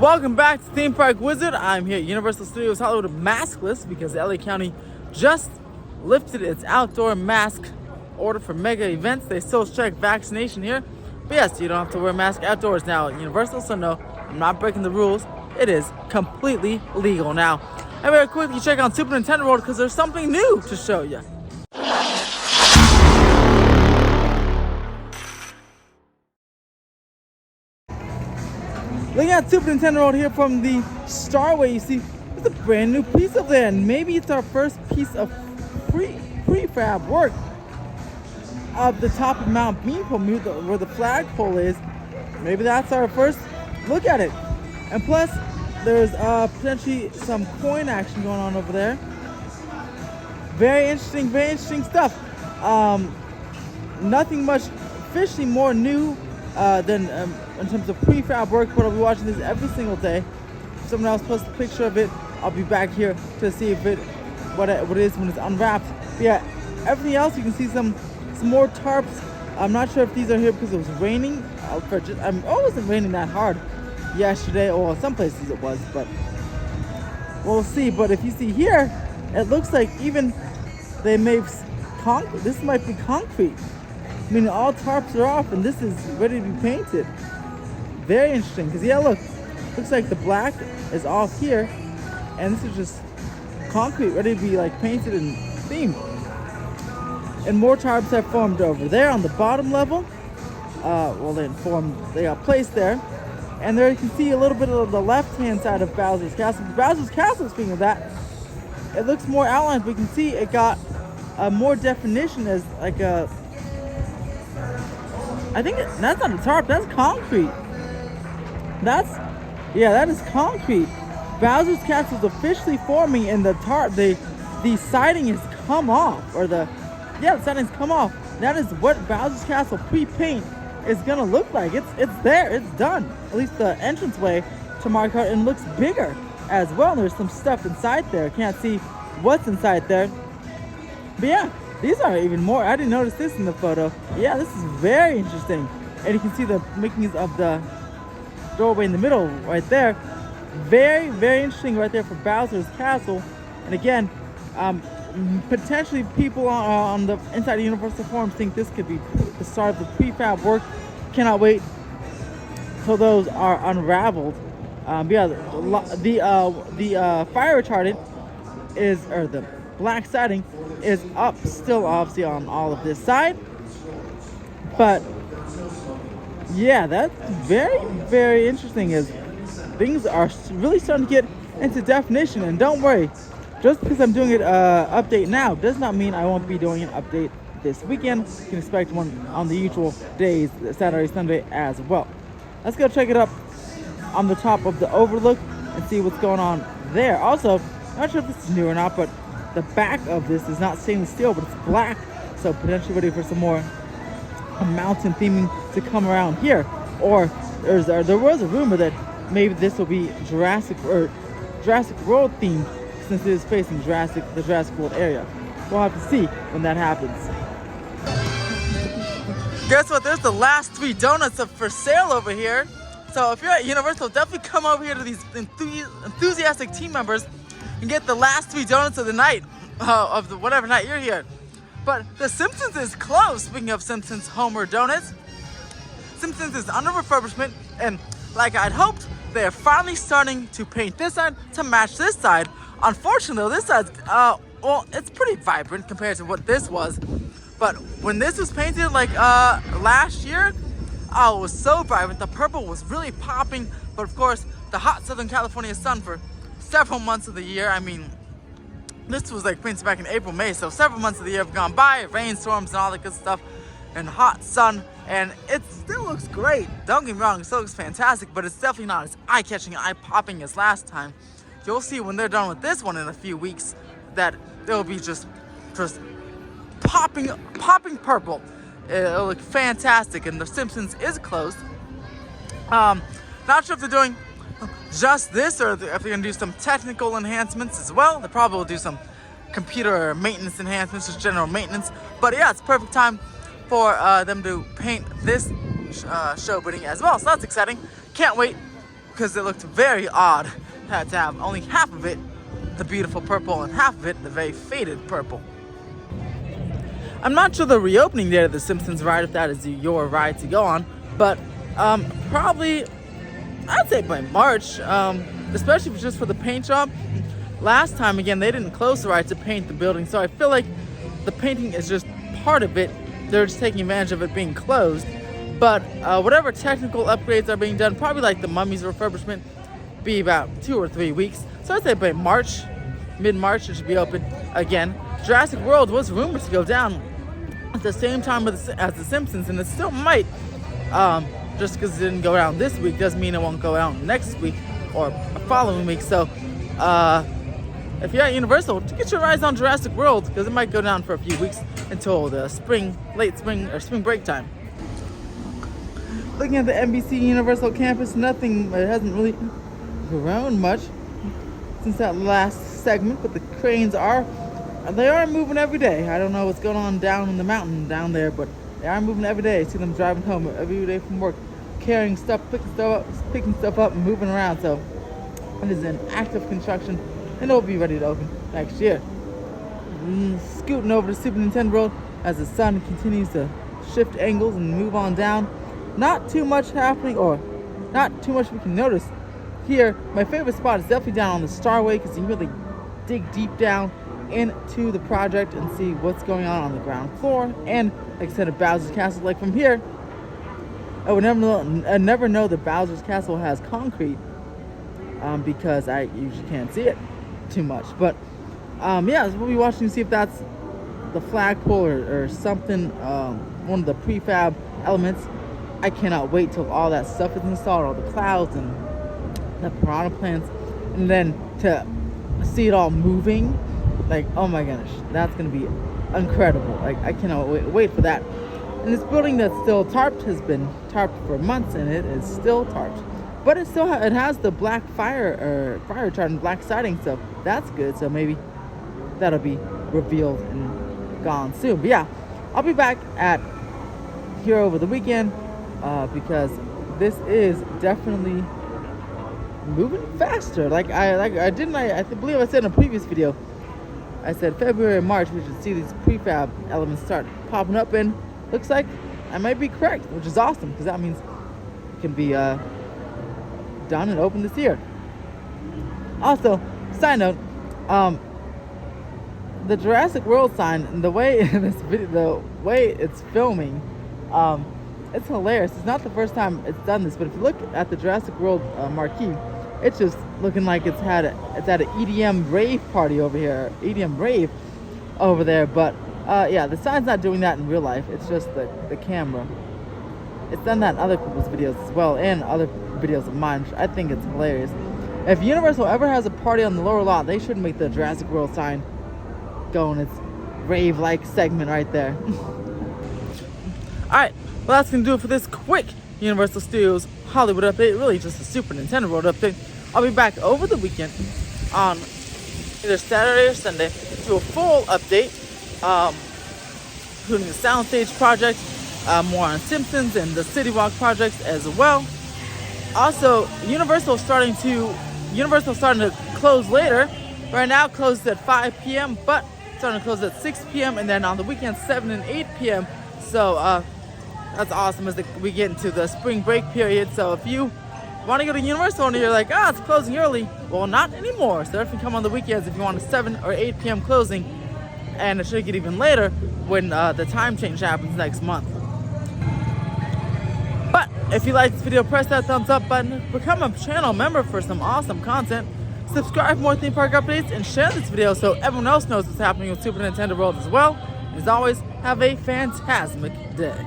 Welcome back to Theme Park Wizard. I'm here at Universal Studios Hollywood maskless because LA County just lifted its outdoor mask order for mega events. They still check vaccination here. But yes, you don't have to wear a mask outdoors now at Universal, so no, I'm not breaking the rules. It is completely legal now. I'm going to quickly check on Super Nintendo World because there's something new to show you. Looking at Super Nintendo World here from the Starway, you see there's a brand new piece of there, and maybe it's our first piece of prefab work of the top of Mount Beanpole, where the flagpole is. Maybe that's our first look at it. And plus, there's potentially some coin action going on over there. Very interesting stuff. Nothing much officially more new than in terms of prefab work, but I'll be watching this every single day. If someone else posts a picture of it, I'll be back here to see if what it is when it's unwrapped. But yeah, everything else you can see some more tarps. I'm not sure if these are here because it was raining. It wasn't raining that hard yesterday, or some places it was, but we'll see. But if you see here, it looks like even they made concrete. This might be concrete. I mean, all tarps are off and this is ready to be painted. Very interesting, because yeah, look, looks like the black is off here and this is just concrete ready to be like painted and themed. And more tarps have formed over there on the bottom level. They got placed there. And there you can see a little bit of the left-hand side of Bowser's Castle. Bowser's Castle, speaking of that, it looks more outlined. We can see it got more definition as like a... I think that's not a tarp, that's concrete. That is concrete. Bowser's Castle is officially forming, and the tarp, the siding has come off, the siding's come off. That is what Bowser's Castle pre-paint is gonna look like. It's there, it's done. At least the entranceway to Mario Kart, and looks bigger as well. There's some stuff inside there. Can't see what's inside there. But yeah, these are even more. I didn't notice this in the photo. Yeah, this is very interesting. And you can see the makings of the doorway in the middle right there. Very, very interesting right there for Bowser's Castle. And again, potentially people on the inside of Universal forums think this could be the start of the prefab work. Cannot wait till those are unraveled. The fire retardant the black siding is up still, obviously, on all of this side. But yeah, that's very, very interesting, as things are really starting to get into definition. And don't worry, just because I'm doing it update now does not mean I won't be doing an update this weekend. You can expect one on the usual days, Saturday, Sunday as well. Let's go check it up on the top of the overlook and see what's going on there. Also, not sure if this is new or not, but the back of this is not stainless steel, but it's black, so potentially ready for some more mountain theming to come around here. Or there was a rumor that maybe this will be Jurassic World themed, since it is facing the Jurassic World area. We'll have to see when that happens. Guess what? There's the last 3 donuts for sale over here. So if you're at Universal, definitely come over here to these enthusiastic team members and get the last 3 donuts of the night, of the whatever night you're here. But the Simpsons is closed. Speaking of Simpsons Homer donuts, Simpsons is under refurbishment, and like I'd hoped, they're finally starting to paint this side to match this side. Unfortunately, though, this side's it's pretty vibrant compared to what this was. But when this was painted like last year, it was so vibrant. The purple was really popping. But of course, the hot Southern California sun for several months of the year. I mean, this was like painted back in April, May, so several months of the year have gone by, rainstorms and all that good stuff, and hot sun, and it still looks great. Don't get me wrong, it still looks fantastic, but it's definitely not as eye-catching and eye-popping as last time. You'll see when they're done with this one in a few weeks that it'll be just popping purple. It'll look fantastic, and the Simpsons is closed. Not sure if they're doing just this, or if they're gonna do some technical enhancements as well. They probably will do some computer maintenance enhancements, just general maintenance. But yeah, it's perfect time for them to paint this show building as well. So that's exciting. Can't wait because it looked very odd to have only half of it the beautiful purple and half of it the very faded purple. I'm not sure the reopening date of the Simpsons ride, if that is your ride to go on, but probably, I'd say by March, especially just for the paint job. Last time, again, they didn't close the ride to paint the building, so I feel like the painting is just part of it. They're just taking advantage of it being closed. But whatever technical upgrades are being done, probably like the Mummy's refurbishment, be about 2 or 3 weeks. So I'd say by March, mid-March, it should be open again. Jurassic World was rumored to go down at the same time as the Simpsons, and it still might. Just because it didn't go down this week doesn't mean it won't go down next week or following week. So if you're at Universal, get your rides on Jurassic World, because it might go down for a few weeks until the late spring or spring break time. Looking at the NBC Universal campus, it hasn't really grown much since that last segment, but the cranes are moving every day. I don't know what's going on down in the mountain down there, but they are moving every day. I see them driving home every day from work, carrying stuff, picking stuff up and moving around. So it is in active construction, and it will be ready to open next year. Scooting over to Super Nintendo World as the sun continues to shift angles and move on down. Not too much happening, or not too much we can notice here. My favorite spot is definitely down on the Starway, because you really dig deep down into the project and see what's going on the ground floor. And like I said, at Bowser's Castle, like from here, I would never know that Bowser's Castle has concrete, because I usually can't see it too much. But yeah, so we'll be watching to see if that's the flagpole or something, one of the prefab elements. I cannot wait till all that stuff is installed, all the clouds and the piranha plants, and then to see it all moving. Like, oh my gosh, that's gonna be incredible. Like, I cannot wait for that. And this building that's still tarped has been tarped for months, and it is still tarped, but it has the black fire retardant black siding, so that's good. So maybe that'll be revealed and gone soon. But yeah, I'll be back here over the weekend, because this is definitely moving faster. I believe I said in a previous video, I said February and March we should see these prefab elements start popping up, and looks like I might be correct, which is awesome, because that means it can be done and open this year. Also, side note, the Jurassic World sign, the way it's filming, it's hilarious. It's not the first time it's done this, but if you look at the Jurassic World marquee, it's just looking like it's at an EDM rave party over here, EDM rave over there. But yeah, the sign's not doing that in real life. It's just the camera. It's done that in other people's videos as well, and other videos of mine, which I think it's hilarious. If Universal ever has a party on the lower lot, they should make the Jurassic World sign go in its rave-like segment right there. Alright, well, that's going to do it for this quick Universal Studios Hollywood update. Really just a Super Nintendo World update. I'll be back over the weekend on either Saturday or Sunday to do a full update, including the Soundstage project, more on Simpsons and the City Walk projects as well. Also, Universal starting to close later. Right now, closed at 5 p.m., but starting to close at 6 p.m. and then on the weekends 7 and 8 p.m. So that's awesome as we get into the spring break period. So if you want to go to Universal and you're like, it's closing early, well, not anymore. So definitely come on the weekends if you want a 7 or 8 p.m. closing, and it should get even later when the time change happens next month. But if you like this video, press that thumbs up button, become a channel member for some awesome content, subscribe for more theme park updates, and share this video so everyone else knows what's happening with Super Nintendo World as well. As always, have a fantastic day.